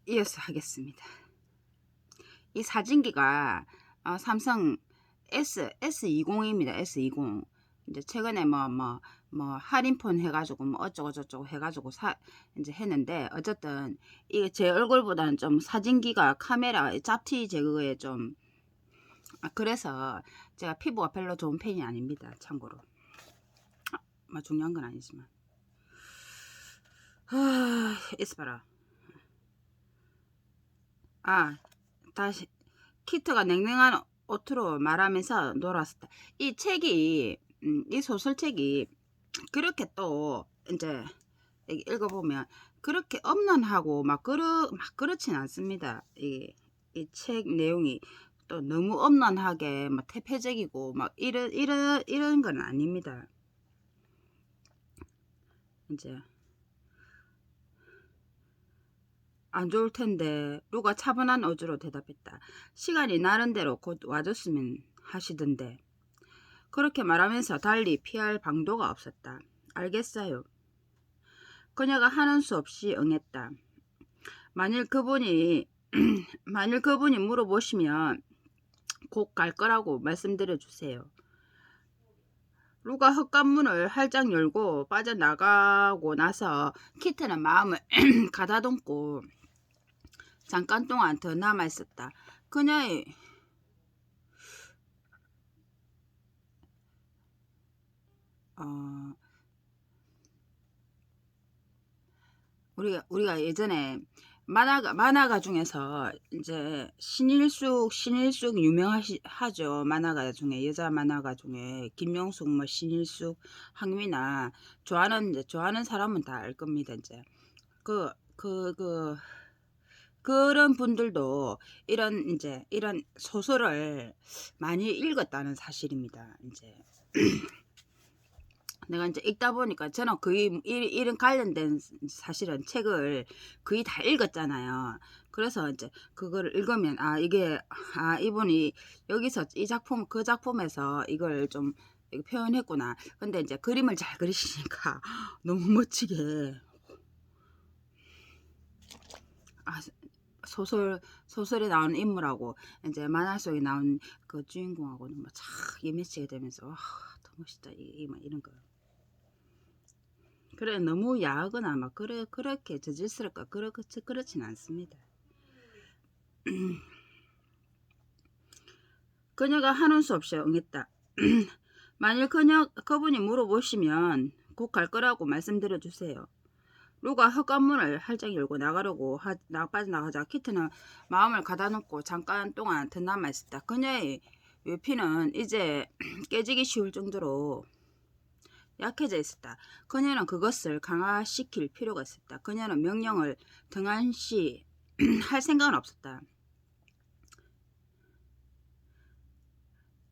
이어서 하겠습니다. 이 사진기가 삼성 S20입니다. S20. 이제 최근에 뭐 할인폰 해가지고 뭐 어쩌고저쩌고 해가지고 이제 했는데, 어쨌든 이게 제 얼굴보다는 좀 사진기가 카메라 잡티 제거에 좀 그래서 제가 피부가 별로 좋은 편이 아닙니다. 참고로 뭐 중요한 건 아니지만. 있어봐라. 다시 키트가 냉랭한 옷으로 말하면서 놀았었다. 이 책이 이 소설책이 그렇게 또 이제 읽어보면 그렇게 엄난하고 막 그렇진 않습니다. 이 책 내용이 또 너무 엄난하게 막 태폐적이고 막 이런 건 아닙니다. 이제 안 좋을 텐데 루가 차분한 어조로 대답했다. 시간이 나름대로 곧 와줬으면 하시던데. 그렇게 말하면서 달리 피할 방도가 없었다. 알겠어요. 그녀가 하는 수 없이 응했다. 만일 그분이 물어보시면 곧 갈 거라고 말씀드려 주세요. 루가 헛간문을 활짝 열고 빠져나가고 나서 키트는 마음을 가다듬고 잠깐 동안 더 남아 있었다. 그녀의 우리가 예전에 만화가 중에서 이제 신일숙 유명하죠. 만화가 중에 여자 만화가 중에 김명숙 뭐 신일숙 황미나 좋아하는 사람은 다 알 겁니다. 이제 그런 분들도 이런 소설을 많이 읽었다는 사실입니다. 이제 내가 이제 읽다 보니까 저는 거의 이런 관련된 사실은 책을 거의 다 읽었잖아요. 그래서 이제 그걸 읽으면 이분이 여기서 이 작품 그 작품에서 이걸 좀 표현했구나. 근데 이제 그림을 잘 그리시니까 너무 멋지게 소설에 나오는 인물하고 이제 만화 속에 나온 그 주인공하고는 막 착 이매치게 되면서 더 멋있다 이런 거. 그래 너무 야하거나 막 그렇게 저질스럽고 그렇진 않습니다. 그녀가 하는 수 없이 응했다. 만일 그분이 물어보시면 곧 갈 거라고 말씀드려 주세요. 루가 헛간문을 활짝 열고 나가려고 빠져나가자 키트는 마음을 가다놓고 잠깐 동안 더 남아 있었다. 그녀의 외피는 이제 깨지기 쉬울 정도로 약해져 있었다. 그녀는 그것을 강화시킬 필요가 있었다. 그녀는 명령을 등한시 할 생각은 없었다.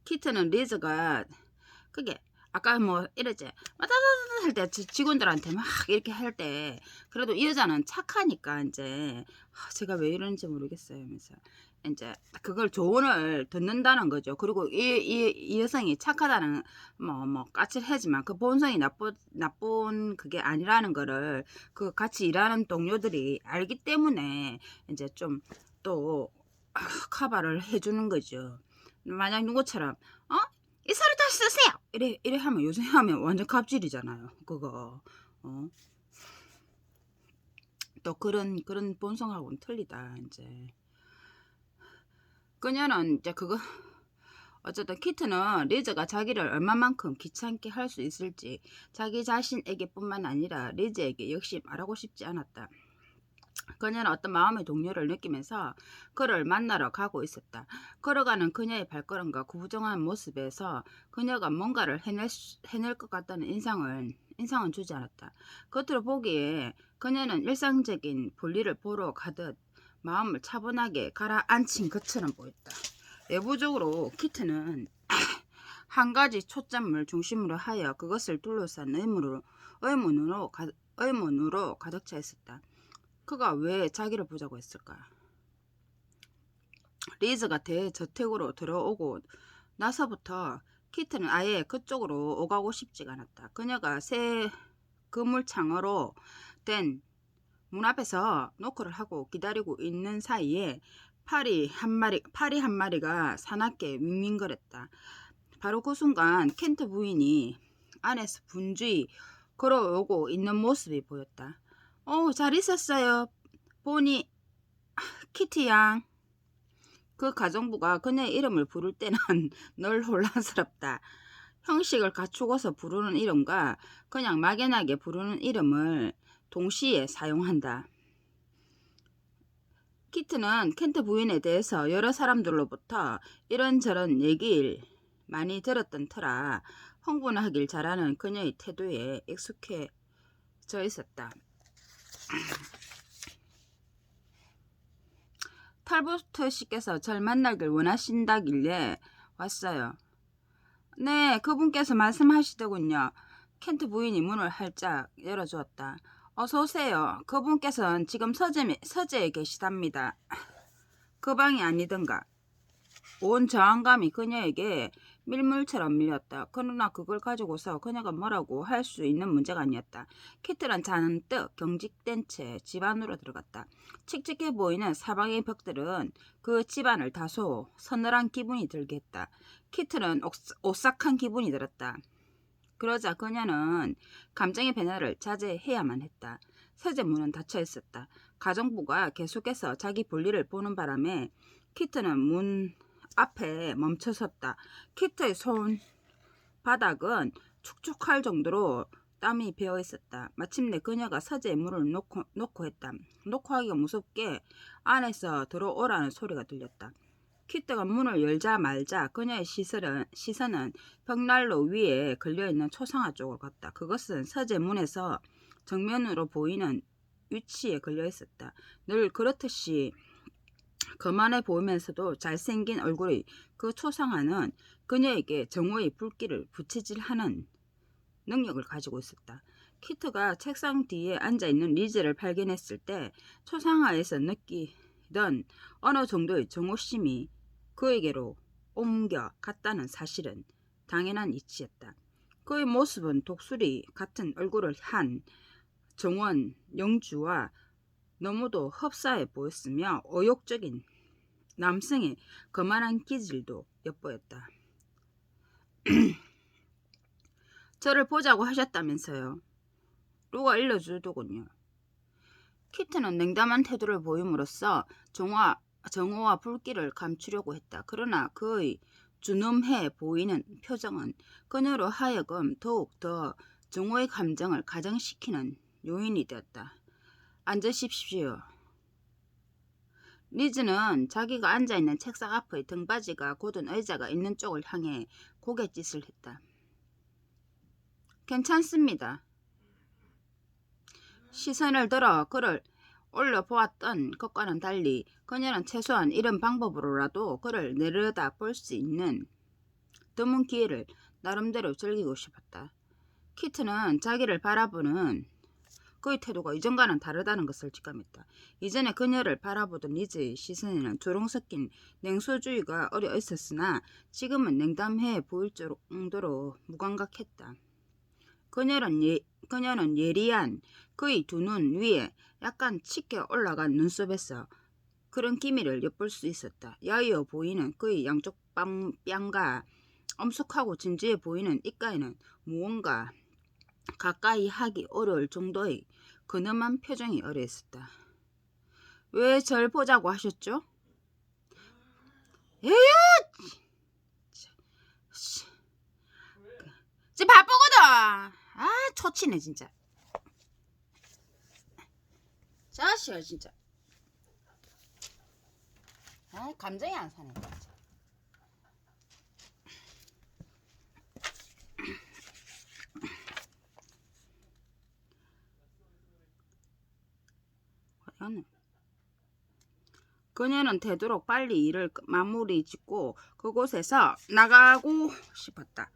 키트는 리즈가 그게 아까 뭐 이랬지 와다다다 할 때 직원들한테 막 이렇게 할 때 그래도 이 여자는 착하니까 이제 제가 왜 이러는지 모르겠어요 하면서 이제 그걸 조언을 듣는다는 거죠. 그리고 이 여성이 착하다는 뭐 까칠하지만 그 본성이 나쁜 그게 아니라는 거를 그 같이 일하는 동료들이 알기 때문에 이제 좀 또 커버를 해주는 거죠. 만약 누구처럼 이 서류 다시 쓰세요 이래 하면 요새 하면 완전 갑질이잖아요. 그거 또 그런 본성하고는 틀리다. 이제 그녀는 이제 그거 어쨌든 키트는 리즈가 자기를 얼마만큼 귀찮게 할 수 있을지 자기 자신에게뿐만 아니라 리즈에게 역시 말하고 싶지 않았다. 그녀는 어떤 마음의 동요를 느끼면서 그를 만나러 가고 있었다. 걸어가는 그녀의 발걸음과 구부정한 모습에서 그녀가 뭔가를 해낼 것 같다는 인상은 주지 않았다. 겉으로 보기에 그녀는 일상적인 볼일을 보러 가듯 마음을 차분하게 가라앉힌 것처럼 보였다. 외부적으로 키트는 한 가지 초점을 중심으로 하여 그것을 둘러싼 의문으로 가득 차 있었다. 그가 왜 자기를 보자고 했을까? 리즈가 대저택으로 들어오고 나서부터 키트는 아예 그쪽으로 오가고 싶지가 않았다. 그녀가 새 그물창으로 된 문 앞에서 노크를 하고 기다리고 있는 사이에 파리 한 마리가 사납게 윙윙거렸다. 바로 그 순간 켄트 부인이 안에서 분주히 걸어오고 있는 모습이 보였다. 잘 있었어요. 보니 키티 양. 그 가정부가 그녀의 이름을 부를 때는 늘 혼란스럽다. 형식을 갖추고서 부르는 이름과 그냥 막연하게 부르는 이름을 동시에 사용한다. 키트는 켄트 부인에 대해서 여러 사람들로부터 이런저런 얘기를 많이 들었던 터라 흥분하길 잘하는 그녀의 태도에 익숙해져 있었다. 탈보트 씨께서 절 만나길 원하신다길래 왔어요. 네, 그분께서 말씀하시더군요. 켄트 부인이 문을 활짝 열어주었다. 어서 오세요. 그분께서는 지금 서재에 계시답니다. 그 방이 아니던가. 온 저항감이 그녀에게 밀물처럼 밀렸다. 그러나 그걸 가지고서 그녀가 뭐라고 할 수 있는 문제가 아니었다. 키트는 잔뜩 경직된 채 집 안으로 들어갔다. 칙칙해 보이는 사방의 벽들은 그 집안을 다소 서늘한 기분이 들게 했다. 키트는 오싹한 기분이 들었다. 그러자 그녀는 감정의 변화를 자제해야만 했다. 서재 문은 닫혀 있었다. 가정부가 계속해서 자기 볼일을 보는 바람에 키트는 문 앞에 멈춰섰다. 키트의 손바닥은 축축할 정도로 땀이 배어 있었다. 마침내 그녀가 서재에 문을 놓고 했다. 놓고 하기가 무섭게 안에서 들어오라는 소리가 들렸다. 키트가 문을 열자 말자 그녀의 시선은 벽난로 위에 걸려있는 초상화 쪽으로 갔다. 그것은 서재 문에서 정면으로 보이는 위치에 걸려 있었다. 늘 그렇듯이 거만해 보이면서도 잘생긴 얼굴의 그 초상화는 그녀에게 정오의 불길을 부채질하는 능력을 가지고 있었다. 키트가 책상 뒤에 앉아있는 리즈를 발견했을 때 초상화에서 느끼던 어느 정도의 정오심이 그에게로 옮겨갔다는 사실은 당연한 이치였다. 그의 모습은 독수리 같은 얼굴을 한 정원 영주와 너무도 흡사해 보였으며 어욕적인 남성의 거만한 기질도 엿보였다. 저를 보자고 하셨다면서요. 루가 일러주더군요. 키트는 냉담한 태도를 보임으로써 정오와 불길을 감추려고 했다. 그러나 그의 준엄해 보이는 표정은 그녀로 하여금 더욱 더 정오의 감정을 가장시키는 요인이 되었다. 앉으십시오. 리즈는 자기가 앉아있는 책상 앞의 등받이가 곧은 의자가 있는 쪽을 향해 고갯짓을 했다. 괜찮습니다. 시선을 들어 그를 올려보았던 것과는 달리 그녀는 최소한 이런 방법으로라도 그를 내려다볼 수 있는 드문 기회를 나름대로 즐기고 싶었다. 키트는 자기를 바라보는 그의 태도가 이전과는 다르다는 것을 직감했다. 이전에 그녀를 바라보던 리즈의 시선에는 조롱 섞인 냉소주의가 어려 있었으나 지금은 냉담해 보일 정도로 무감각했다. 그녀는 예리한 그의 두 눈 위에 약간 짙게 올라간 눈썹에서 그런 기미를 엿볼 수 있었다. 야위어 보이는 그의 양쪽 뺨과 엄숙하고 진지해 보이는 입가에는 무언가 가까이 하기 어려울 정도의 근엄한 표정이 어려 있었다. 왜 절 보자고 하셨죠? 에휴! 지금 바쁘거든. 초치네 진짜. 자식아 진짜. 감정이 안 사네. 그녀는 되도록 빨리 일을 마무리 짓고 그곳에서 나가고 싶었다.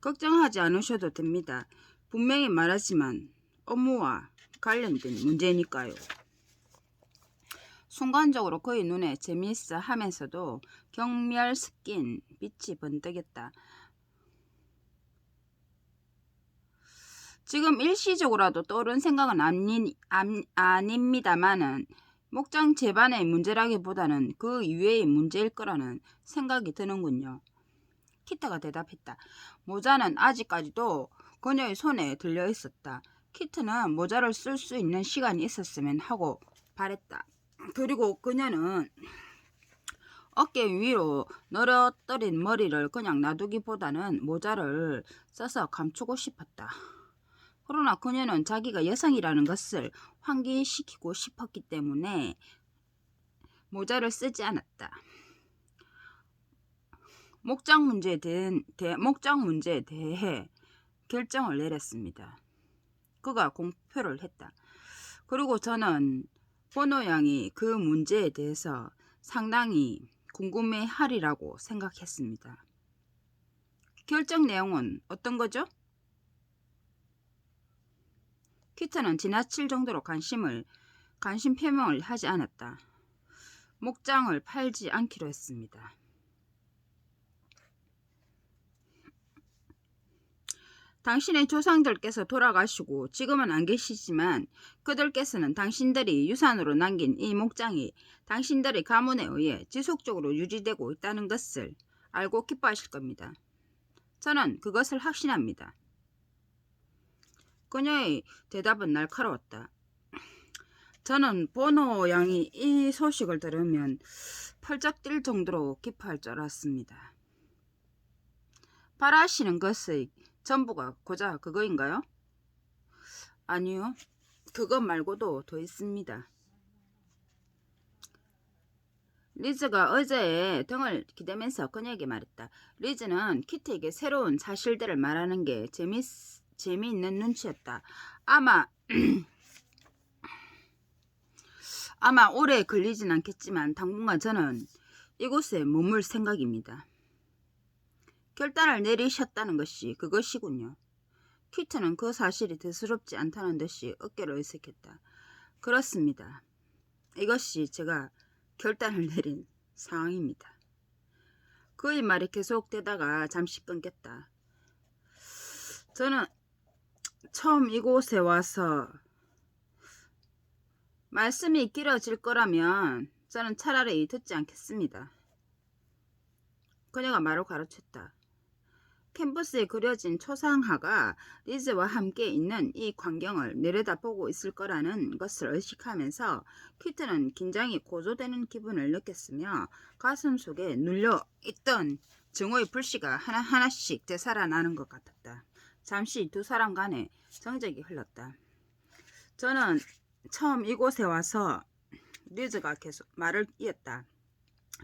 걱정하지 않으셔도 됩니다. 분명히 말하지만 업무와 관련된 문제니까요. 순간적으로 그의 눈에 재미있어 하면서도 경멸 섞인 빛이 번뜩였다. 지금 일시적으로라도 떠오른 생각은 아닙니다만은 목장 제반의 문제라기보다는 그 이외의 문제일 거라는 생각이 드는군요. 키트가 대답했다. 모자는 아직까지도 그녀의 손에 들려 있었다. 키트는 모자를 쓸 수 있는 시간이 있었으면 하고 바랬다. 그리고 그녀는 어깨 위로 늘어뜨린 머리를 그냥 놔두기보다는 모자를 써서 감추고 싶었다. 그러나 그녀는 자기가 여성이라는 것을 환기시키고 싶었기 때문에 모자를 쓰지 않았다. 목장 문제에 대해 결정을 내렸습니다. 그가 공표를 했다. 그리고 저는 보노 양이 그 문제에 대해서 상당히 궁금해하리라고 생각했습니다. 결정 내용은 어떤 거죠? 키트는 지나칠 정도로 관심 표명을 하지 않았다. 목장을 팔지 않기로 했습니다. 당신의 조상들께서 돌아가시고 지금은 안 계시지만 그들께서는 당신들이 유산으로 남긴 이 목장이 당신들의 가문에 의해 지속적으로 유지되고 있다는 것을 알고 기뻐하실 겁니다. 저는 그것을 확신합니다. 그녀의 대답은 날카로웠다. 저는 보노 양이 이 소식을 들으면 펄쩍 뛸 정도로 기뻐할 줄 알았습니다. 바라시는 것의 전부가 고작 그거인가요? 아니요. 그것 말고도 더 있습니다. 리즈가 의자에 등을 기대면서 그녀에게 말했다. 리즈는 키트에게 새로운 사실들을 말하는 게 재미있는 눈치였다. 아마 오래 걸리진 않겠지만 당분간 저는 이곳에 머물 생각입니다. 결단을 내리셨다는 것이 그것이군요. 키트는 그 사실이 대수롭지 않다는 듯이 어깨를 의색했다. 그렇습니다. 이것이 제가 결단을 내린 상황입니다. 그의 말이 계속되다가 잠시 끊겼다. 저는 처음 이곳에 와서 말씀이 길어질 거라면 저는 차라리 듣지 않겠습니다. 그녀가 말을 가로챘다. 캔버스에 그려진 초상화가 리즈와 함께 있는 이 광경을 내려다보고 있을 거라는 것을 의식하면서 키트는 긴장이 고조되는 기분을 느꼈으며 가슴 속에 눌려있던 증오의 불씨가 하나하나씩 되살아나는 것 같았다. 잠시 두 사람 간에 정적이 흘렀다. 저는 처음 이곳에 와서 리즈가 계속 말을 이었다.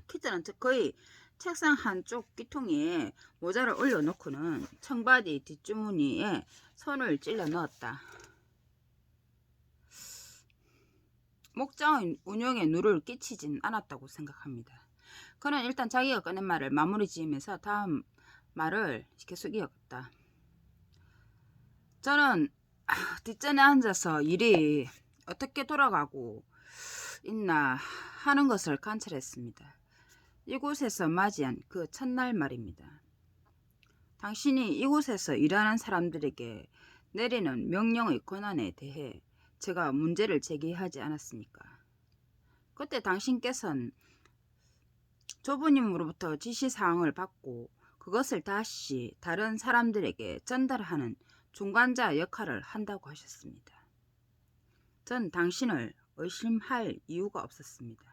키트는 거의 책상 한쪽 귀퉁이에 모자를 올려놓고는 청바지 뒷주머니에 손을 찔러 넣었다. 목장 운영에 누를 끼치진 않았다고 생각합니다. 그는 일단 자기가 꺼낸 말을 마무리 지으면서 다음 말을 계속 이어갔다. 저는 뒷전에 앉아서 일이 어떻게 돌아가고 있나 하는 것을 관찰했습니다. 이곳에서 맞이한 그 첫날 말입니다. 당신이 이곳에서 일하는 사람들에게 내리는 명령의 권한에 대해 제가 문제를 제기하지 않았습니까? 그때 당신께서는 조부님으로부터 지시사항을 받고 그것을 다시 다른 사람들에게 전달하는 중간자 역할을 한다고 하셨습니다. 전 당신을 의심할 이유가 없었습니다.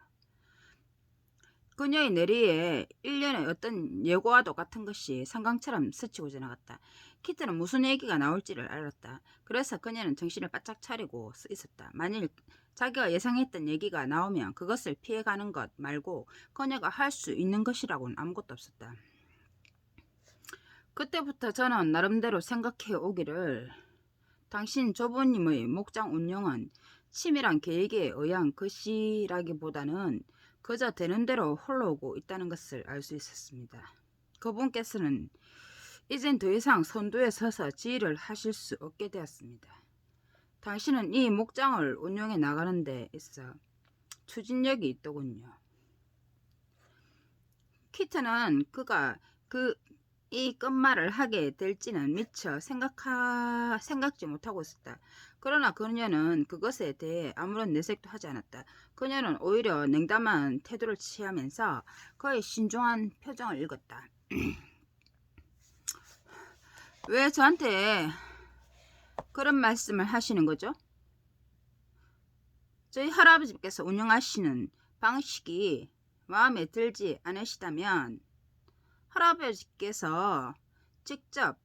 그녀의 내리에 일련의 어떤 예고와도 같은 것이 성강처럼 스치고 지나갔다. 키트는 무슨 얘기가 나올지를 알았다. 그래서 그녀는 정신을 바짝 차리고 있었다. 만일 자기가 예상했던 얘기가 나오면 그것을 피해가는 것 말고 그녀가 할 수 있는 것이라고는 아무것도 없었다. 그때부터 저는 나름대로 생각해 오기를 당신 조부님의 목장 운영은 치밀한 계획에 의한 것이라기보다는 그저 되는 대로 흘러오고 있다는 것을 알 수 있었습니다. 그분께서는 이젠 더 이상 선두에 서서 지휘를 하실 수 없게 되었습니다. 당신은 이 목장을 운영해 나가는 데 있어 추진력이 있더군요. 키트는 그가 이 끝말을 하게 될지는 미처 생각지 못하고 있었다. 그러나 그녀는 그것에 대해 아무런 내색도 하지 않았다. 그녀는 오히려 냉담한 태도를 취하면서 거의 신중한 표정을 읽었다. 왜 저한테 그런 말씀을 하시는 거죠? 저희 할아버지께서 운영하시는 방식이 마음에 들지 않으시다면 할아버지께서 직접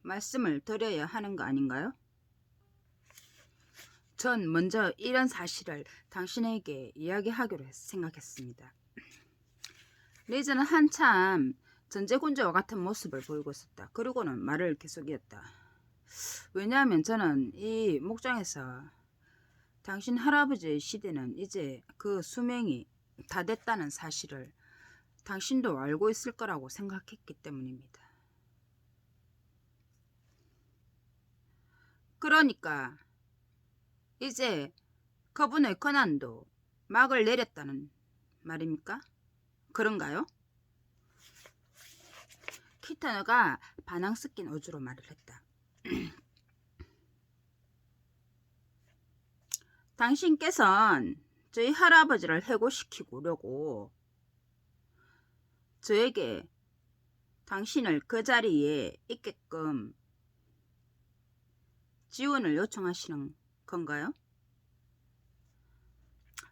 말씀을 드려야 하는 거 아닌가요? 전 먼저 이런 사실을 당신에게 이야기하기로 생각했습니다. 리즈는 한참 전제군자와 같은 모습을 보이고 있었다. 그리고는 말을 계속 이었다. 왜냐하면 저는 이 목장에서 당신 할아버지의 시대는 이제 그 수명이 다 됐다는 사실을 당신도 알고 있을 거라고 생각했기 때문입니다. 그러니까 이제 그분의 권한도 막을 내렸다는 말입니까? 그런가요? 키터너가 반항 섞인 어조로 말을 했다. 당신께선 저희 할아버지를 해고시키려고 저에게 당신을 그 자리에 있게끔 지원을 요청하시는 건가요?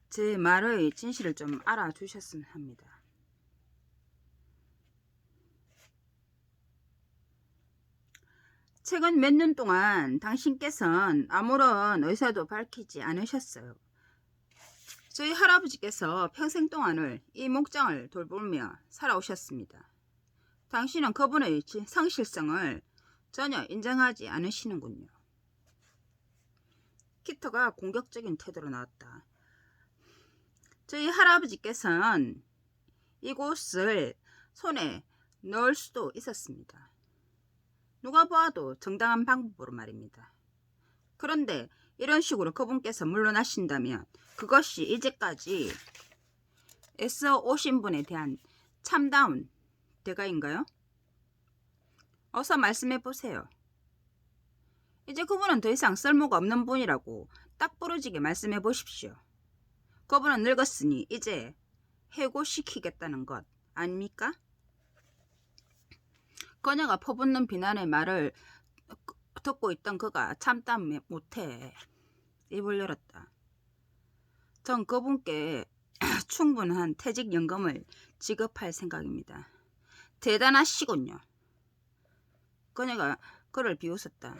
제 말의 진실을 좀 알아주셨으면 합니다. 최근 몇 년 동안 당신께서는 아무런 의사도 밝히지 않으셨어요. 저희 할아버지께서 평생 동안을 이 목장을 돌보며 살아오셨습니다. 당신은 그분의 성실성을 전혀 인정하지 않으시는군요. 키터가 공격적인 태도로 나왔다. 저희 할아버지께서는 이곳을 손에 넣을 수도 있었습니다. 누가 봐도 정당한 방법으로 말입니다. 그런데 이런 식으로 그분께서 물러나신다면 그것이 이제까지 애써 오신 분에 대한 참다운 대가인가요? 어서 말씀해 보세요. 이제 그분은 더 이상 쓸모가 없는 분이라고 딱 부러지게 말씀해 보십시오. 그분은 늙었으니 이제 해고시키겠다는 것 아닙니까? 그녀가 퍼붓는 비난의 말을 듣고 있던 그가 참다 못해 입을 열었다. 전 그분께 충분한 퇴직연금을 지급할 생각입니다. 대단하시군요. 그녀가 그를 비웃었다.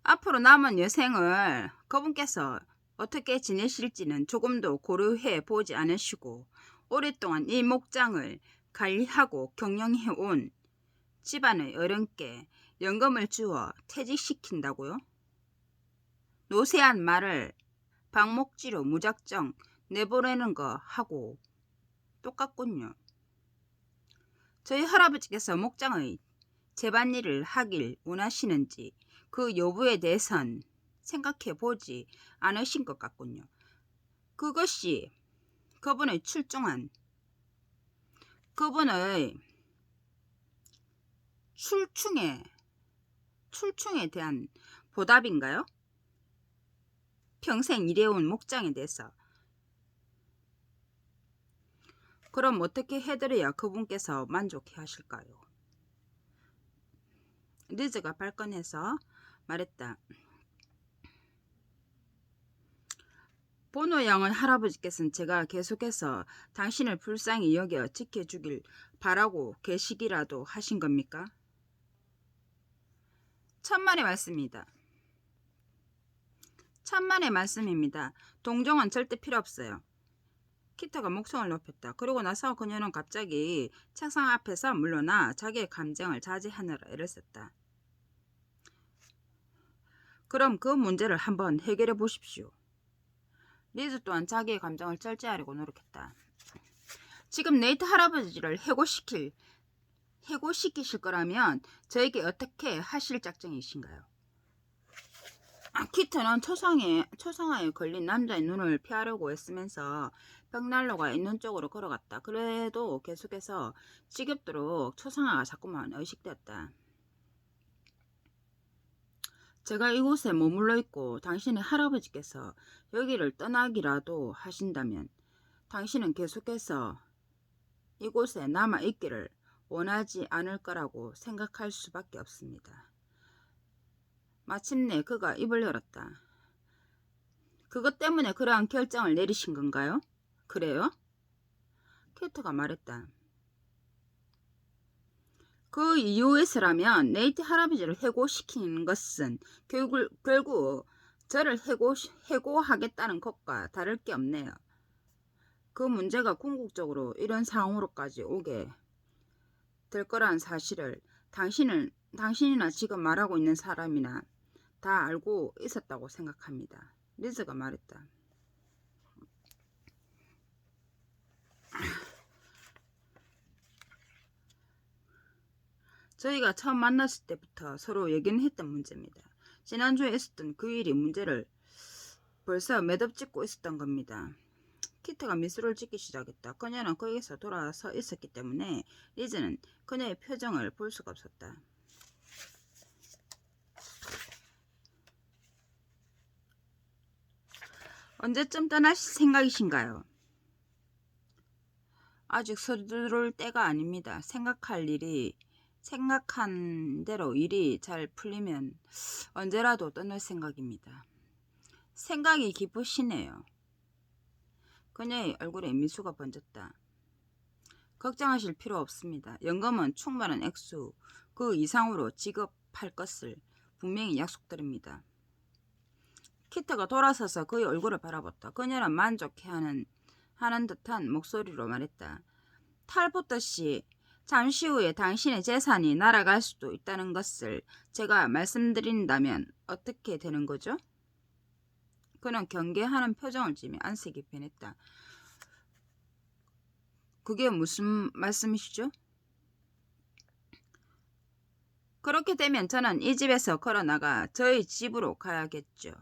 앞으로 남은 여생을 그분께서 어떻게 지내실지는 조금도 고려해 보지 않으시고 오랫동안 이 목장을 관리하고 경영해 온 집안의 어른께 연금을 주어 퇴직시킨다고요? 노쇠한 말을 방목지로 무작정 내보내는 거 하고 똑같군요. 저희 할아버지께서 목장의 제반일을 하길 원하시는지 그 여부에 대해선 생각해 보지 않으신 것 같군요. 그것이 그분의 출중에 대한 보답인가요? 평생 일해온 목장에 대해서. 그럼 어떻게 해드려야 그분께서 만족해 하실까요? 리즈가 발끈해서 말했다. 보노 양의 할아버지께서는 제가 계속해서 당신을 불쌍히 여겨 지켜주길 바라고 계시기라도 하신 겁니까? 천만의 말씀입니다. 천만의 말씀입니다. 동정은 절대 필요 없어요. 키터가 목청을 높였다. 그러고 나서 그녀는 갑자기 책상 앞에서 물러나 자기의 감정을 자제하느라 애를 썼다. 그럼 그 문제를 한번 해결해 보십시오. 리즈 또한 자기의 감정을 절제하려고 노력했다. 지금 네이트 할아버지를 해고시키실 거라면 저에게 어떻게 하실 작정이신가요? 키트는 초상화에 걸린 남자의 눈을 피하려고 애쓰면서 벽난로가 있는 쪽으로 걸어갔다. 그래도 계속해서 지겹도록 초상화가 자꾸만 의식되었다. 제가 이곳에 머물러 있고 당신의 할아버지께서 여기를 떠나기라도 하신다면 당신은 계속해서 이곳에 남아 있기를 원하지 않을 거라고 생각할 수밖에 없습니다. 마침내 그가 입을 열었다. 그것 때문에 그러한 결정을 내리신 건가요? 그래요? 캐터가 말했다. 그 이유에서라면 네이트 할아버지를 해고시키는 것은 결국 저를 해고하겠다는 것과 다를 게 없네요. 그 문제가 궁극적으로 이런 상황으로까지 오게 될 거라는 사실을 당신이나 지금 말하고 있는 사람이나 다 알고 있었다고 생각합니다. 리즈가 말했다. 저희가 처음 만났을 때부터 서로 얘기는 했던 문제입니다. 지난주에 있었던 그 일이 문제를 벌써 매듭 짓고 있었던 겁니다. 키트가 미소를 짓기 시작했다. 그녀는 거기서 돌아서 있었기 때문에 리즈는 그녀의 표정을 볼 수가 없었다. 언제쯤 떠나실 생각이신가요? 아직 서두를 때가 아닙니다. 생각한 대로 일이 잘 풀리면 언제라도 떠날 생각입니다. 생각이 깊으시네요. 그녀의 얼굴에 미소가 번졌다. 걱정하실 필요 없습니다. 연금은 충분한 액수, 그 이상으로 지급할 것을 분명히 약속드립니다. 키트가 돌아서서 그의 얼굴을 바라봤다. 그녀는 만족해하는 듯한 목소리로 말했다. 탈포터 씨, 잠시 후에 당신의 재산이 날아갈 수도 있다는 것을 제가 말씀드린다면 어떻게 되는 거죠? 그는 경계하는 표정을 지으며 안색이 변했다. 그게 무슨 말씀이시죠? 그렇게 되면 저는 이 집에서 걸어나가 저희 집으로 가야겠죠.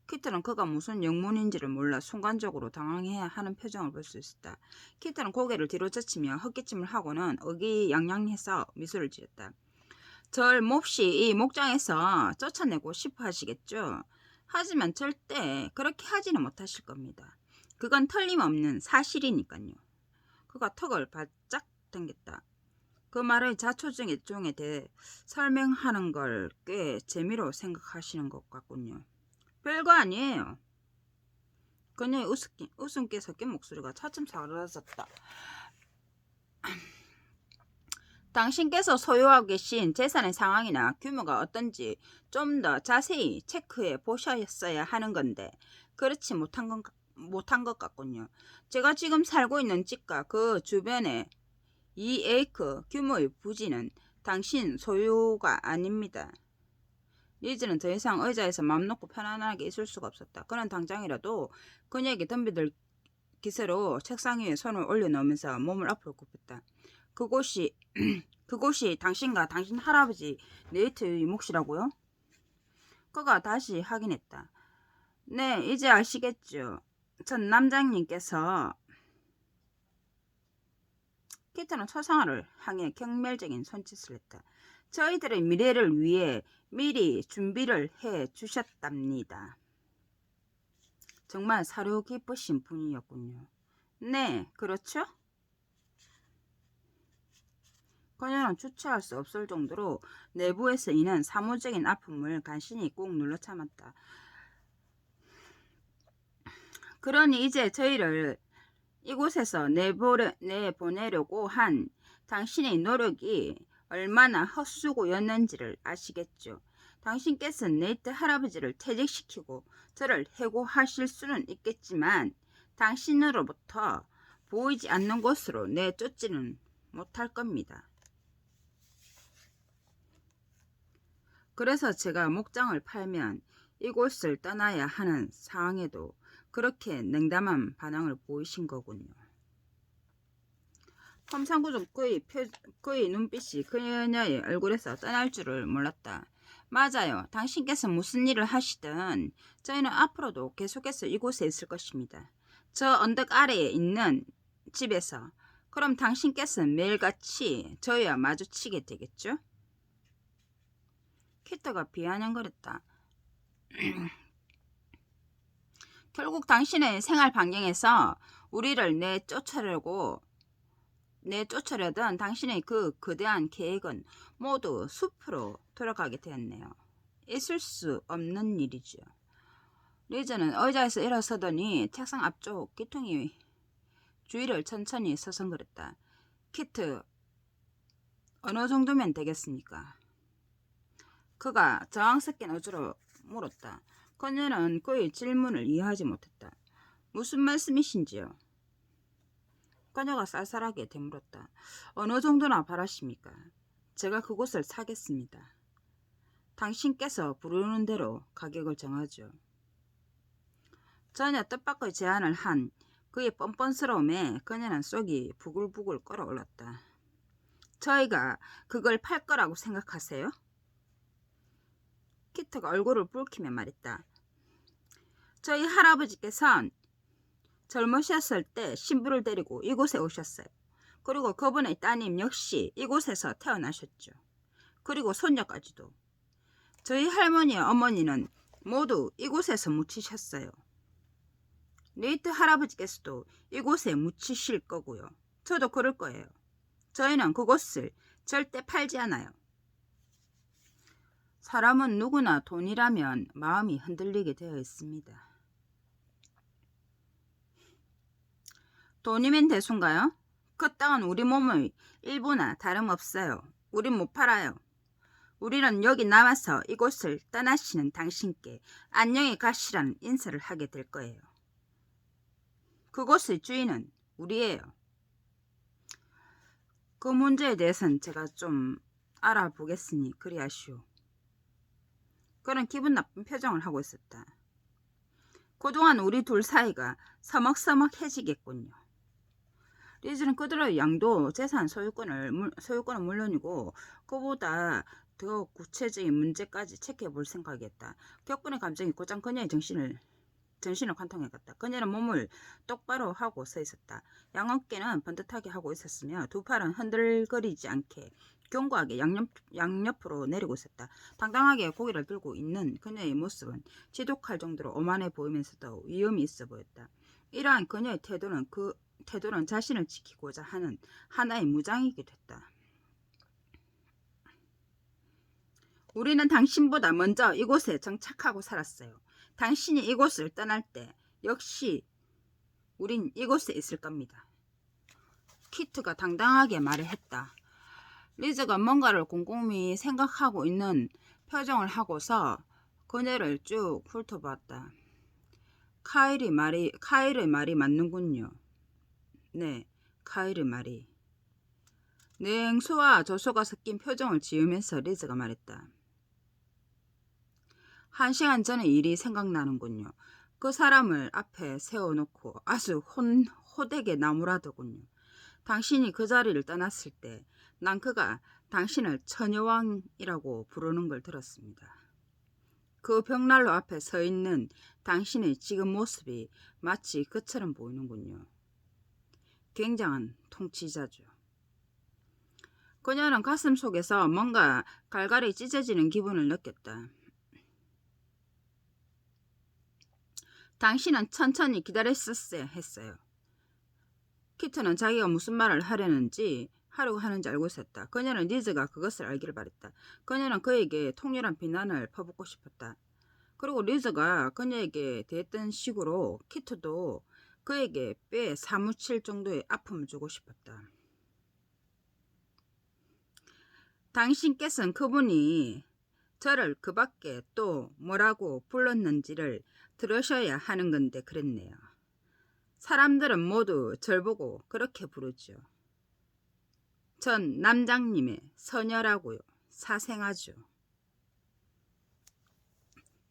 키트는 그가 무슨 영문인지를 몰라 순간적으로 당황해야 하는 표정을 볼 수 있었다. 키트는 고개를 뒤로 젖히며 헛기침을 하고는 의기양양해서 미소를 지었다. 절 몹시 이 목장에서 쫓아내고 싶어 하시겠죠? 하지만 절대 그렇게 하지는 못하실 겁니다. 그건 틀림없는 사실이니까요. 그가 턱을 바짝 당겼다. 그 말의 자초적인 종에 대해 설명하는 걸 꽤 재미로 생각하시는 것 같군요. 별거 아니에요. 그녀의 웃음기 섞인 목소리가 차츰 사라졌다. 당신께서 소유하고 계신 재산의 상황이나 규모가 어떤지 좀 더 자세히 체크해 보셨어야 하는 건데 그렇지 못한 것 같군요. 제가 지금 살고 있는 집과 그 주변의 2에이크 규모의 부지는 당신 소유가 아닙니다. 리즈는 더 이상 의자에서 맘 놓고 편안하게 있을 수가 없었다. 그는 당장이라도 그녀에게 덤비들 기세로 책상 위에 손을 올려놓으면서 몸을 앞으로 굽혔다. 그곳이 당신과 당신 할아버지 네이트의 몫이라고요? 그가 다시 확인했다. 네, 이제 아시겠죠. 전 남장님께서 키트는 초상화를 향해 경멸적인 손짓을 했다. 저희들의 미래를 위해 미리 준비를 해 주셨답니다. 정말 사려 깊으신 분이었군요. 네, 그렇죠? 그녀는 주체할 수 없을 정도로 내부에서 인한 사무적인 아픔을 간신히 꾹 눌러 참았다. 그러니 이제 저희를 이곳에서 내보내려고 한 당신의 노력이 얼마나 헛수고였는지를 아시겠죠. 당신께서는 네이트 할아버지를 퇴직시키고 저를 해고하실 수는 있겠지만 당신으로부터 보이지 않는 곳으로 내쫓지는 못할 겁니다. 그래서 제가 목장을 팔면 이곳을 떠나야 하는 상황에도 그렇게 냉담한 반응을 보이신 거군요. 험상궂은 그의 눈빛이 그녀의 얼굴에서 떠날 줄을 몰랐다. 맞아요. 당신께서 무슨 일을 하시든 저희는 앞으로도 계속해서 이곳에 있을 것입니다. 저 언덕 아래에 있는 집에서. 그럼 당신께서는 매일같이 저희와 마주치게 되겠죠? 키트가 비아냥거렸다. 결국 당신의 생활 반경에서 우리를 내쫓으려던 당신의 그 거대한 계획은 모두 숲으로 돌아가게 되었네요. 있을 수 없는 일이죠. 리즈는 의자에서 일어서더니 책상 앞쪽 귀퉁이 주위를 천천히 서성거렸다. 키트, 어느 정도면 되겠습니까? 그가 저항 섞인 어조로 물었다. 그녀는 그의 질문을 이해하지 못했다. 무슨 말씀이신지요? 그녀가 쌀쌀하게 되물었다. 어느 정도나 바라십니까? 제가 그곳을 사겠습니다. 당신께서 부르는 대로 가격을 정하죠. 전혀 뜻밖의 제안을 한 그의 뻔뻔스러움에 그녀는 속이 부글부글 끓어올랐다. 저희가 그걸 팔 거라고 생각하세요? 키트가 얼굴을 붉히며 말했다. 저희 할아버지께서는 젊으셨을 때 신부를 데리고 이곳에 오셨어요. 그리고 그분의 따님 역시 이곳에서 태어나셨죠. 그리고 손녀까지도. 저희 할머니와 어머니는 모두 이곳에서 묻히셨어요. 레이트 할아버지께서도 이곳에 묻히실 거고요. 저도 그럴 거예요. 저희는 그곳을 절대 팔지 않아요. 사람은 누구나 돈이라면 마음이 흔들리게 되어 있습니다. 돈이면 대수인가요? 그 땅은 우리 몸의 일부나 다름없어요. 우린 못 팔아요. 우리는 여기 남아서 이곳을 떠나시는 당신께 안녕히 가시라는 인사를 하게 될 거예요. 그곳의 주인은 우리예요. 그 문제에 대해서는 제가 좀 알아보겠으니 그리하시오. 그는 기분 나쁜 표정을 하고 있었다. 그동안 우리 둘 사이가 서먹서먹해지겠군요. 리즈는 그들의 양도 재산 소유권은 물론이고 그보다 더 구체적인 문제까지 체크해볼 생각이었다. 격분의 감정이 곧장 그녀의 정신을 관통해갔다. 그녀는 몸을 똑바로 하고 서 있었다. 양어깨는 번듯하게 하고 있었으며 두 팔은 흔들거리지 않게 견고하게 양옆으로 내리고 있었다. 당당하게 고개를 들고 있는 그녀의 모습은 지독할 정도로 오만해 보이면서도 위험이 있어 보였다. 이러한 그녀의 태도는 자신을 지키고자 하는 하나의 무장이기도 했다. 우리는 당신보다 먼저 이곳에 정착하고 살았어요. 당신이 이곳을 떠날 때 역시 우린 이곳에 있을 겁니다. 키트가 당당하게 말을 했다. 리즈가 뭔가를 곰곰이 생각하고 있는 표정을 하고서 그녀를 쭉 훑어봤다. 카일의 말이 맞는군요. 네, 카일의 말이. 냉소와 조소가 섞인 표정을 지으면서 리즈가 말했다. 1시간 전의 일이 생각나는군요. 그 사람을 앞에 세워놓고 아주 호되게 나무라더군요. 당신이 그 자리를 떠났을 때 난 그가 당신을 처녀왕이라고 부르는 걸 들었습니다. 그 벽난로 앞에 서 있는 당신의 지금 모습이 마치 그처럼 보이는군요. 굉장한 통치자죠. 그녀는 가슴 속에서 뭔가 갈갈이 찢어지는 기분을 느꼈다. 당신은 천천히 기다렸었어야 했어요. 키트는 자기가 무슨 말을 하려고 하는지 알고 있었다. 그녀는 리즈가 그것을 알기를 바랬다. 그녀는 그에게 통렬한 비난을 퍼붓고 싶었다. 그리고 리즈가 그녀에게 대했던 식으로 키트도 그에게 뼈에 사무칠 정도의 아픔을 주고 싶었다. 당신께서는 그분이 저를 그 밖에 또 뭐라고 불렀는지를 들으셔야 하는 건데 그랬네요. 사람들은 모두 절 보고 그렇게 부르죠. 전 남장님의 서녀라고요. 사생하죠.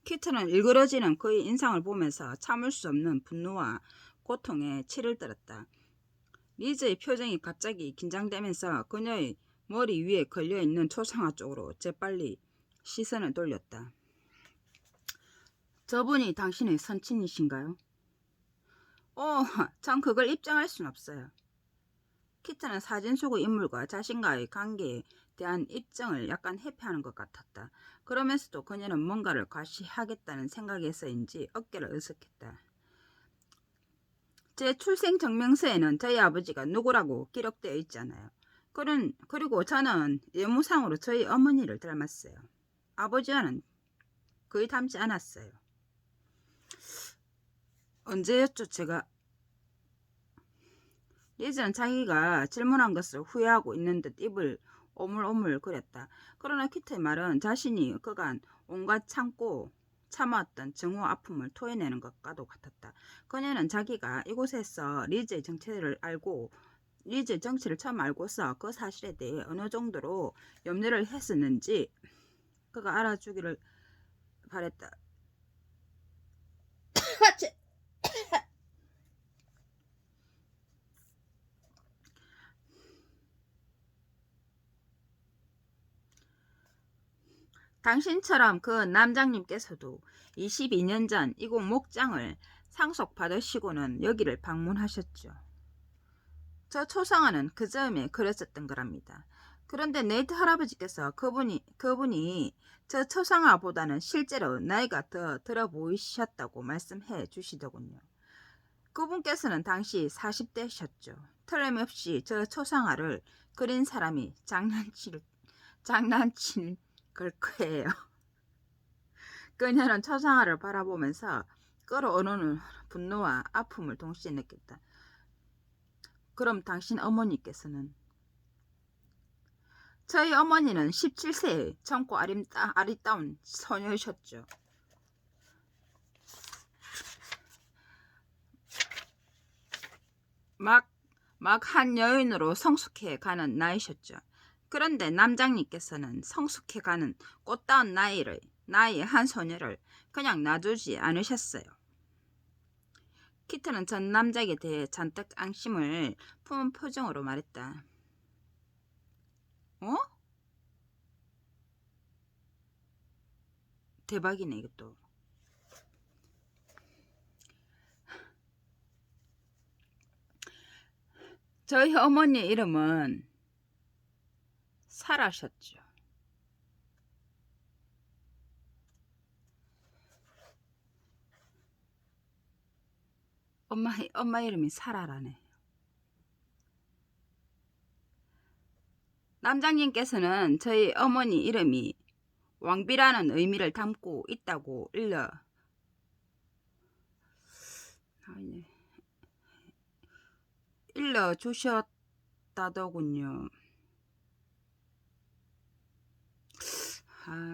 키트는 일그러지는 그의 인상을 보면서 참을 수 없는 분노와 고통에 치를 떨었다. 리즈의 표정이 갑자기 긴장되면서 그녀의 머리 위에 걸려있는 초상화 쪽으로 재빨리 시선을 돌렸다. 저분이 당신의 선친이신가요? 전 그걸 입증할 순 없어요. 키트는 사진 속의 인물과 자신과의 관계에 대한 입증을 약간 회피하는 것 같았다. 그러면서도 그녀는 뭔가를 과시하겠다는 생각에서인지 어깨를 으쓱했다. 제 출생증명서에는 저희 아버지가 누구라고 기록되어 있잖아요. 그리고 저는 외모상으로 저희 어머니를 닮았어요. 아버지와는 거의 닮지 않았어요. 언제였죠? 제가 리즈는 자기가 질문한 것을 후회하고 있는 듯 입을 오물오물 거렸다. 그러나 키트의 말은 자신이 그간 온갖 참아왔던 증오 아픔을 토해내는 것과도 같았다. 그녀는 자기가 이곳에서 리즈의 정체를 처음 알고서 그 사실에 대해 어느 정도로 염려를 했었는지 그가 알아주기를 바랬다. 당신처럼 그 남장님께서도 22년 전 이곳 목장을 상속받으시고는 여기를 방문하셨죠. 저 초상화는 그 즈음에 그렸었던 거랍니다. 그런데 네이트 할아버지께서 그분이 저 초상화보다는 실제로 나이가 더 들어 보이셨다고 말씀해 주시더군요. 그분께서는 당시 40대셨죠. 틀림없이 저 초상화를 그린 사람이 장난칠 걸 거예요. 그녀는 초상화를 바라보면서 끓어오르는 분노와 아픔을 동시에 느꼈다. 그럼 당신 어머니께서는? 저희 어머니는 17세의 젊고 아리따운 소녀셨죠. 막 한 여인으로 성숙해 가는 나이셨죠. 그런데 남장님께서는 성숙해 가는 꽃다운 나이의 한 소녀를 그냥 놔두지 않으셨어요. 키트는 전 남자에게 대해 잔뜩 앙심을 품은 표정으로 말했다. 대박이네 이것도. 저희 어머니 이름은 사라셨죠. 엄마 이름이 사라라네. 남장님께서는 저희 어머니 이름이 왕비라는 의미를 담고 있다고 일러주셨다더군요.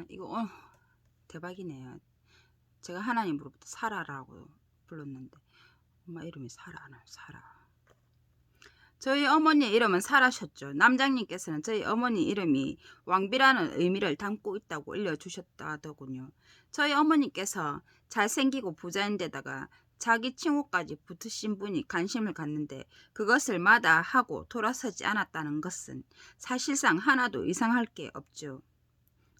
이거 대박이네요. 제가 하나님으로부터 사라라고 불렀는데 엄마 이름이 사라. 저희 어머니의 이름은 사라셨죠. 남장님께서는 저희 어머니 이름이 왕비라는 의미를 담고 있다고 일러주셨다더군요. 저희 어머니께서 잘생기고 부자인데다가 자기 친구까지 붙으신 분이 관심을 갖는데 그것을 마다하고 돌아서지 않았다는 것은 사실상 하나도 이상할 게 없죠.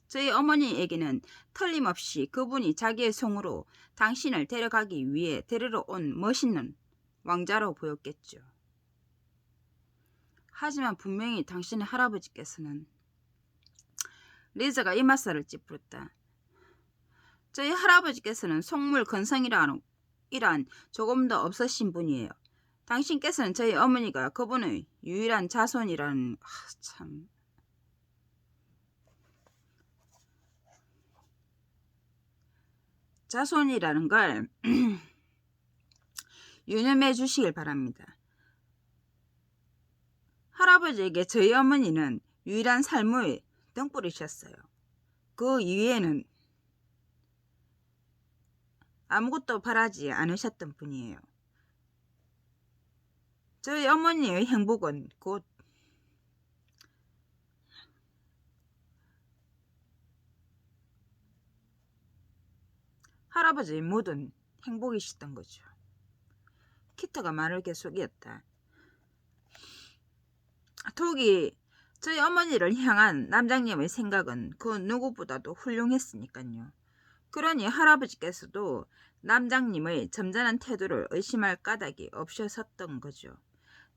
저희 어머니에게는 틀림없이 그분이 자기의 성으로 당신을 데려가기 위해 데리러 온 멋있는 왕자로 보였겠죠. 하지만 분명히 당신의 할아버지께서는 리즈가 이맛살을 찌푸렸다. 저희 할아버지께서는 속물 건성이란 조금 더 없으신 분이에요. 당신께서는 저희 어머니가 그분의 유일한 자손이라는 참... 자손이라는 걸 유념해 주시길 바랍니다. 할아버지에게 저희 어머니는 유일한 삶의 등불이셨어요. 그 이외에는 아무것도 바라지 않으셨던 분이에요. 저희 어머니의 행복은 곧 할아버지의 모든 행복이셨던 거죠. 키트가 말을 계속 이었다. 톡이 저희 어머니를 향한 남장님의 생각은 그 누구보다도 훌륭했으니까요. 그러니 할아버지께서도 남장님의 점잖은 태도를 의심할 까닭이 없으셨던 거죠.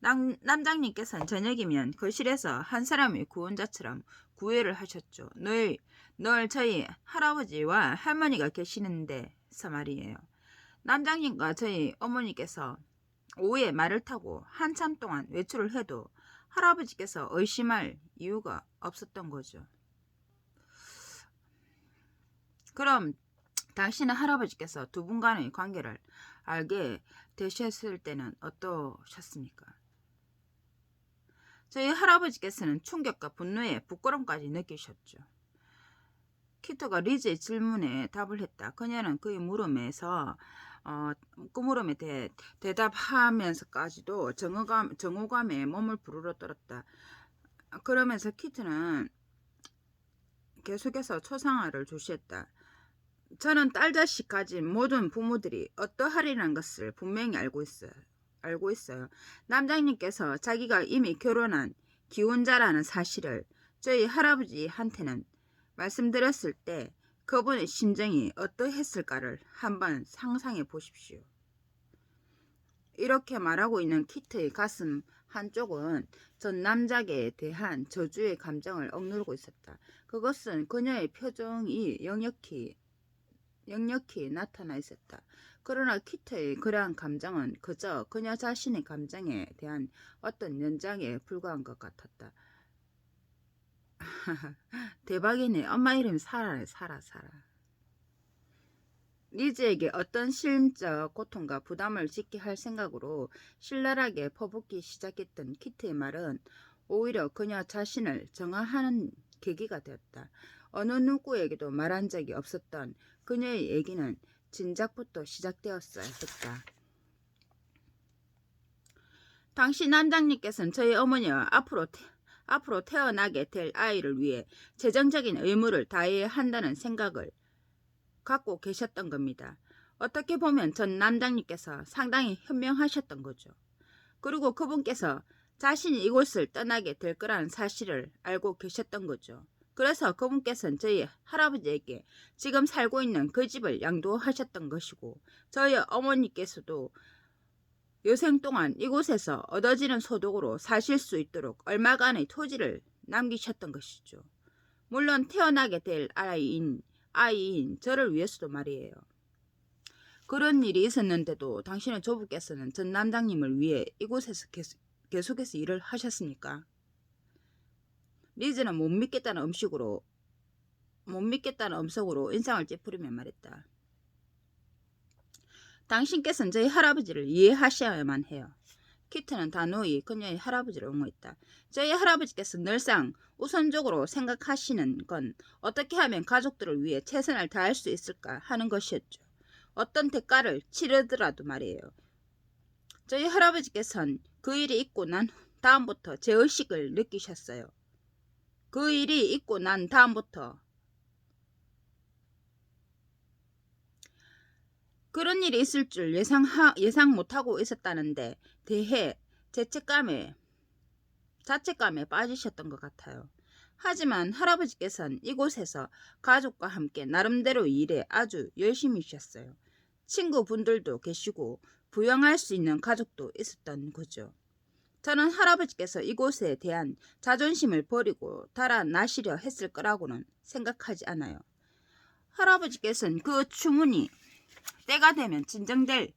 남장님께서는 저녁이면 거실에서 한 사람의 구원자처럼 구애를 하셨죠. 늘 저희 할아버지와 할머니가 계시는데서 말이에요. 남장님과 저희 어머니께서 오후에 말을 타고 한참 동안 외출을 해도 할아버지께서 의심할 이유가 없었던 거죠. 그럼 당신은 할아버지께서 두 분 간의 관계를 알게 되셨을 때는 어떠셨습니까? 저희 할아버지께서는 충격과 분노에 부끄러움까지 느끼셨죠. 키토가 리즈의 질문에 답을 했다. 그녀는 그의 물음에서 그 물음에 대답하면서까지도 정오감에 몸을 부르러 떨었다. 그러면서 키트는 계속해서 초상화를 주시했다. 저는 딸 자식 가진 모든 부모들이 어떠하리라는 것을 분명히 알고 있어요. 남장님께서 자기가 이미 결혼한 기혼자라는 사실을 저희 할아버지한테는 말씀드렸을 때 그분의 심정이 어떠했을까를 한번 상상해 보십시오. 이렇게 말하고 있는 키트의 가슴 한쪽은 전 남자에 대한 저주의 감정을 억누르고 있었다. 그것은 그녀의 표정이 역력히 나타나 있었다. 그러나 키트의 그러한 감정은 그저 그녀 자신의 감정에 대한 어떤 연장에 불과한 것 같았다. 대박이네. 엄마 이름이 사라래. 사라. 리즈에게 어떤 심적 고통과 부담을 짓게 할 생각으로 신랄하게 퍼붓기 시작했던 키트의 말은 오히려 그녀 자신을 정화하는 계기가 되었다. 어느 누구에게도 말한 적이 없었던 그녀의 얘기는 진작부터 시작되었어야 했다. 당시 남장님께서는 저희 어머니와 앞으로 태어나게 될 아이를 위해 재정적인 의무를 다해야 한다는 생각을 갖고 계셨던 겁니다. 어떻게 보면 전 남장님께서 상당히 현명하셨던 거죠. 그리고 그분께서 자신이 이곳을 떠나게 될 거라는 사실을 알고 계셨던 거죠. 그래서 그분께서는 저희 할아버지에게 지금 살고 있는 그 집을 양도하셨던 것이고 저희 어머니께서도 여생 동안 이곳에서 얻어지는 소득으로 사실 수 있도록 얼마간의 토지를 남기셨던 것이죠. 물론 태어나게 될 아이인 저를 위해서도 말이에요. 그런 일이 있었는데도 당신의 조부께서는 전 남장님을 위해 이곳에서 계속해서 일을 하셨습니까? 리즈는 못 믿겠다는 음성으로 인상을 찌푸리며 말했다. 당신께서는 저희 할아버지를 이해하셔야만 해요. 키트는 단호히 그녀의 할아버지를 옹호했다. 저희 할아버지께서 늘상 우선적으로 생각하시는 건 어떻게 하면 가족들을 위해 최선을 다할 수 있을까 하는 것이었죠. 어떤 대가를 치르더라도 말이에요. 저희 할아버지께서는 그 일이 있고 난 다음부터 죄의식을 느끼셨어요. 그 일이 있고 난 다음부터 그런 일이 있을 줄 예상 못하고 있었다는데 대해 자책감에 빠지셨던 것 같아요. 하지만 할아버지께서는 이곳에서 가족과 함께 나름대로 일에 아주 열심히셨어요. 친구분들도 계시고 부양할 수 있는 가족도 있었던 거죠. 저는 할아버지께서 이곳에 대한 자존심을 버리고 달아나시려 했을 거라고는 생각하지 않아요. 할아버지께서는 그 주문이 때가 되면 진정될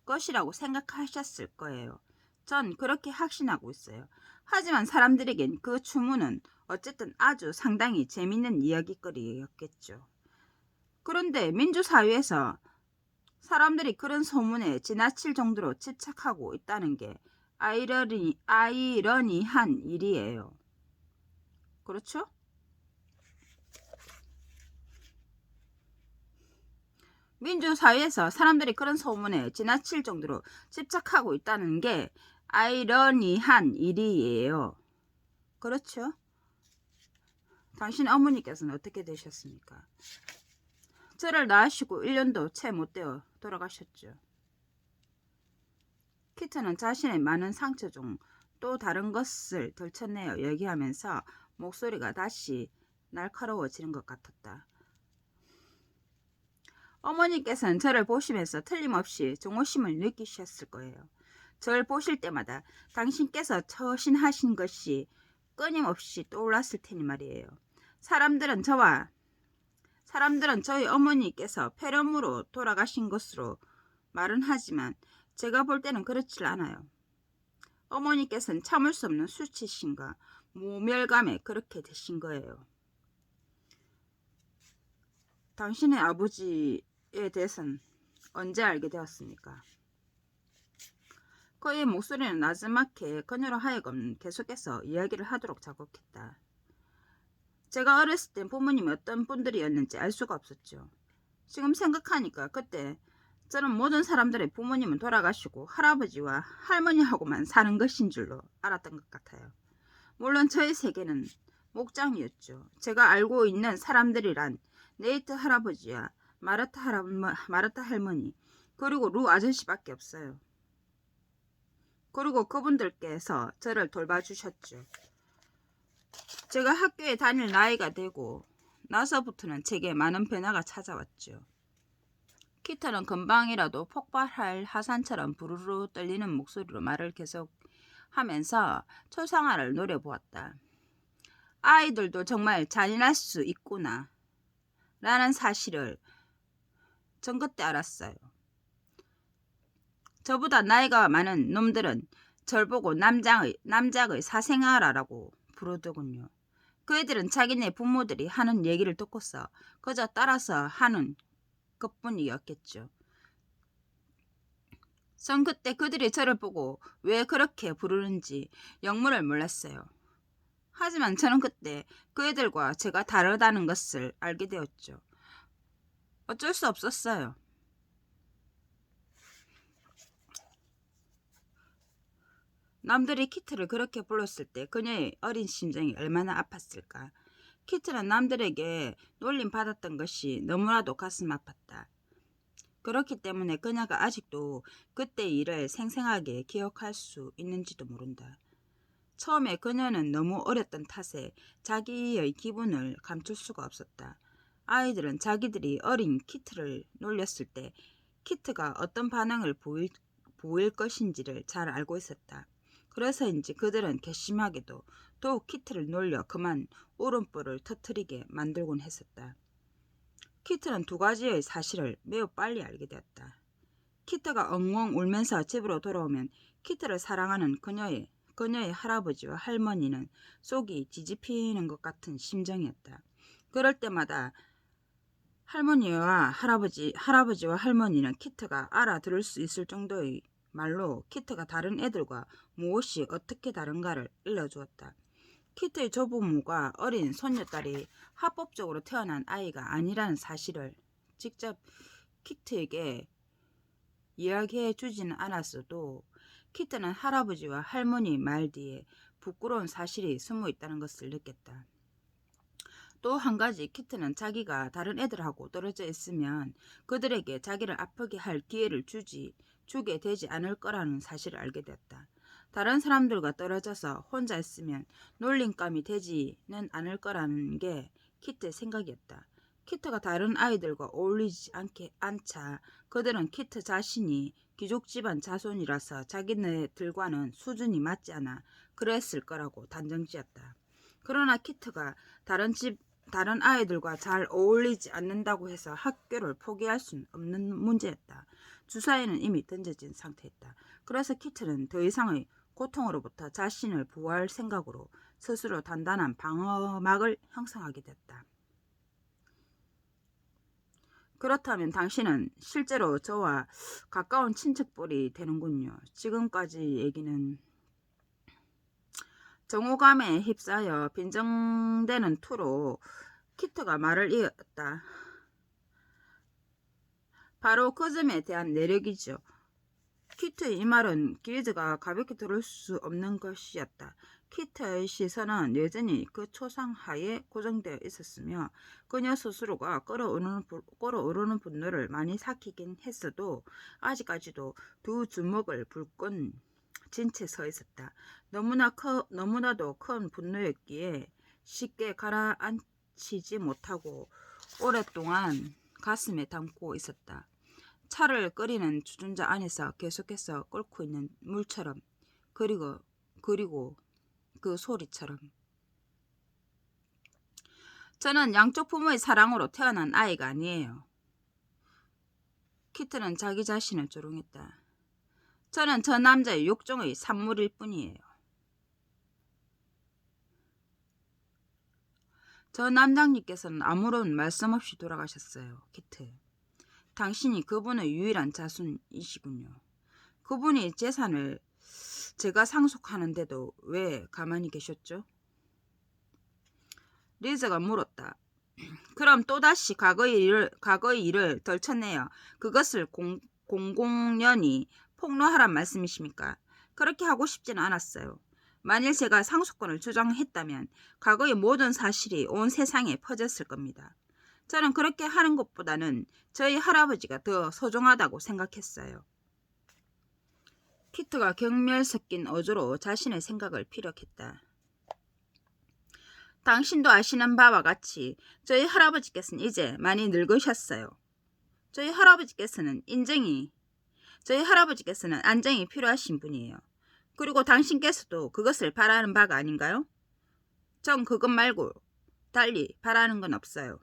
것이라고 생각하셨을 거예요. 전 그렇게 확신하고 있어요. 하지만 사람들에겐 그 주문은 어쨌든 아주 상당히 재밌는 이야기거리였겠죠. 그런데 민주사회에서 사람들이 그런 소문에 지나칠 정도로 집착하고 있다는 게 아이러니한 일이에요. 그렇죠? 민주사회에서 사람들이 그런 소문에 지나칠 정도로 집착하고 있다는 게 아이러니한 일이에요. 그렇죠? 당신 어머니께서는 어떻게 되셨습니까? 저를 낳으시고 1년도 채 못 되어 돌아가셨죠. 키트는 자신의 많은 상처 중 또 다른 것을 덜쳐내어 얘기하면서 목소리가 다시 날카로워지는 것 같았다. 어머니께서는 저를 보시면서 틀림없이 종호심을 느끼셨을 거예요. 저를 보실 때마다 당신께서 처신하신 것이 끊임없이 떠올랐을 테니 말이에요. 사람들은 저희 어머니께서 폐렴으로 돌아가신 것으로 말은 하지만 제가 볼 때는 그렇지 않아요. 어머니께서는 참을 수 없는 수치심과 모멸감에 그렇게 되신 거예요. 당신의 아버지에 대해서는 언제 알게 되었습니까? 그의 목소리는 나지막해 그녀로 하여금 계속해서 이야기를 하도록 자극했다. 제가 어렸을 땐 부모님이 어떤 분들이었는지 알 수가 없었죠. 지금 생각하니까 그때 저는 모든 사람들의 부모님은 돌아가시고 할아버지와 할머니하고만 사는 것인 줄로 알았던 것 같아요. 물론 저의 세계는 목장이었죠. 제가 알고 있는 사람들이란 네이트 할아버지와 마르타 할머니 그리고 루 아저씨밖에 없어요. 그리고 그분들께서 저를 돌봐주셨죠. 제가 학교에 다닐 나이가 되고 나서부터는 제게 많은 변화가 찾아왔죠. 키터는 금방이라도 폭발할 하산처럼 부르르 떨리는 목소리로 말을 계속하면서 초상화를 노려보았다. 아이들도 정말 잔인할 수 있구나 라는 사실을 전 그때 알았어요. 저보다 나이가 많은 놈들은 절 보고 남작의 사생아라고 부르더군요. 그 애들은 자기네 부모들이 하는 얘기를 듣고서 그저 따라서 하는 것뿐이었겠죠. 전 그때 그들이 저를 보고 왜 그렇게 부르는지 영문을 몰랐어요. 하지만 저는 그때 그 애들과 제가 다르다는 것을 알게 되었죠. 어쩔 수 없었어요. 남들이 키트를 그렇게 불렀을 때 그녀의 어린 심정이 얼마나 아팠을까. 키트는 남들에게 놀림받았던 것이 너무나도 가슴 아팠다. 그렇기 때문에 그녀가 아직도 그때 일을 생생하게 기억할 수 있는지도 모른다. 처음에 그녀는 너무 어렸던 탓에 자기의 기분을 감출 수가 없었다. 아이들은 자기들이 어린 키트를 놀렸을 때 키트가 어떤 반응을 보일 것인지를 잘 알고 있었다. 그래서인지 그들은 괘씸하게도 더욱 키트를 놀려 그만 울음보를 터뜨리게 만들곤 했었다. 키트는 두 가지의 사실을 매우 빨리 알게 되었다. 키트가 엉엉 울면서 집으로 돌아오면 키트를 사랑하는 그녀의 할아버지와 할머니는 속이 뒤집히는 것 같은 심정이었다. 그럴 때마다 할머니와 할아버지와 할머니는 키트가 알아들을 수 있을 정도의 말로 키트가 다른 애들과 무엇이 어떻게 다른가를 일러주었다. 키트의 조부모가 어린 손녀딸이 합법적으로 태어난 아이가 아니라는 사실을 직접 키트에게 이야기해 주지는 않았어도 키트는 할아버지와 할머니 말 뒤에 부끄러운 사실이 숨어 있다는 것을 느꼈다. 또 한 가지, 키트는 자기가 다른 애들하고 떨어져 있으면 그들에게 자기를 아프게 할 기회를 주게 되지 않을 거라는 사실을 알게 되었다. 다른 사람들과 떨어져서 혼자 있으면 놀림감이 되지는 않을 거라는 게 키트의 생각이었다. 키트가 다른 아이들과 어울리지 않자 그들은 키트 자신이 귀족 집안 자손이라서 자기네들과는 수준이 맞지 않아 그랬을 거라고 단정지었다. 그러나 키트가 다른 아이들과 잘 어울리지 않는다고 해서 학교를 포기할 수는 없는 문제였다. 주사위는 이미 던져진 상태였다. 그래서 키트는 더 이상의 고통으로부터 자신을 보호할 생각으로 스스로 단단한 방어막을 형성하게 됐다. 그렇다면 당신은 실제로 저와 가까운 친척뻘이 되는군요. 지금까지 얘기는 정오감에 휩싸여 빈정대는 투로 키트가 말을 이었다. 바로 그 점에 대한 내력이죠. 키트의 이 말은 기리즈가 가볍게 들을 수 없는 것이었다. 키트의 시선은 여전히 그 초상하에 고정되어 있었으며 그녀 스스로가 끓어오르는 분노를 많이 삭히긴 했어도 아직까지도 두 주먹을 불끈 진 채 서 있었다. 너무나도 큰 분노였기에 쉽게 가라앉히지 못하고 오랫동안 가슴에 담고 있었다. 차를 끓이는 주전자 안에서 계속해서 끓고 있는 물처럼, 그리고 그 소리처럼. 저는 양쪽 부모의 사랑으로 태어난 아이가 아니에요. 키트는 자기 자신을 조롱했다. 저는 저 남자의 욕정의 산물일 뿐이에요. 저 남장님께서는 아무런 말씀 없이 돌아가셨어요. 키트. 당신이 그분의 유일한 자손이시군요. 그분이 재산을 제가 상속하는데도 왜 가만히 계셨죠? 리즈가 물었다. 그럼 또다시 과거의 일을 덜쳐내어 그것을 공공연히 폭로하란 말씀이십니까? 그렇게 하고 싶지는 않았어요. 만일 제가 상속권을 주장했다면 과거의 모든 사실이 온 세상에 퍼졌을 겁니다. 저는 그렇게 하는 것보다는 저희 할아버지가 더 소중하다고 생각했어요. 키트가 경멸 섞인 어조로 자신의 생각을 피력했다. 당신도 아시는 바와 같이 저희 할아버지께서는 이제 많이 늙으셨어요. 저희 할아버지께서는 안정이 필요하신 분이에요. 그리고 당신께서도 그것을 바라는 바가 아닌가요? 전 그것 말고 달리 바라는 건 없어요.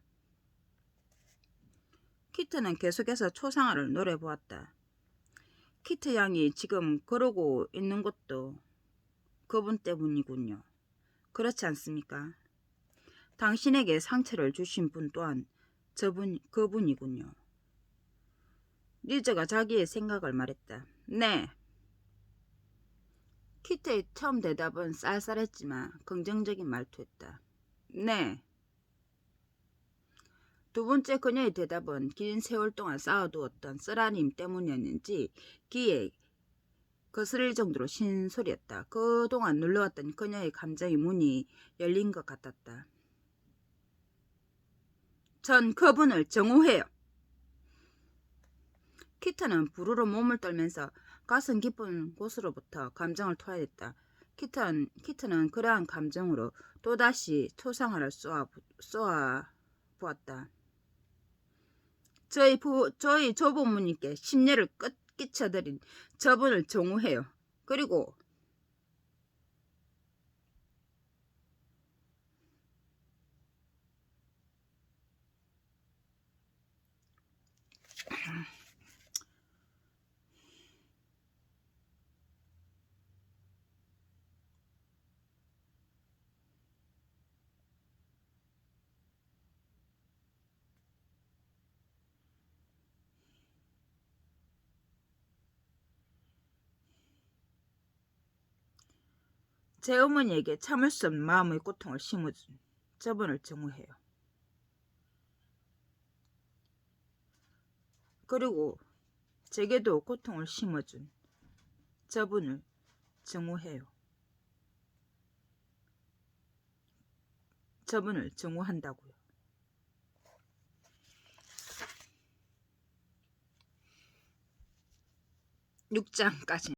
키트는 계속해서 초상화를 노려보았다. 키트 양이 지금 그러고 있는 것도 그분 때문이군요. 그렇지 않습니까? 당신에게 상처를 주신 분 또한 그분이군요. 리즈가 자기의 생각을 말했다. 네. 키트의 처음 대답은 쌀쌀했지만 긍정적인 말투였다. 네. 두 번째 그녀의 대답은 긴 세월 동안 쌓아두었던 쓰라림 때문이었는지 귀에 거스릴 정도로 신소리였다. 그동안 눌러왔던 그녀의 감정의 문이 열린 것 같았다. 전 그분을 정오해요. 키트는 부르르 몸을 떨면서 가슴 깊은 곳으로부터 감정을 토해냈다. 키트는 그러한 감정으로 또다시 초상화를 쏘아 보았다. 저희 조부모님께 심려를 끼쳐드린 저분을 정오해요. 그리고 제 어머니에게 참을 수 없는 마음의 고통을 심어준 저분을 정오해요. 그리고 제게도 고통을 심어준 저분을 정오해요. 저분을 정오한다고요. 6장까지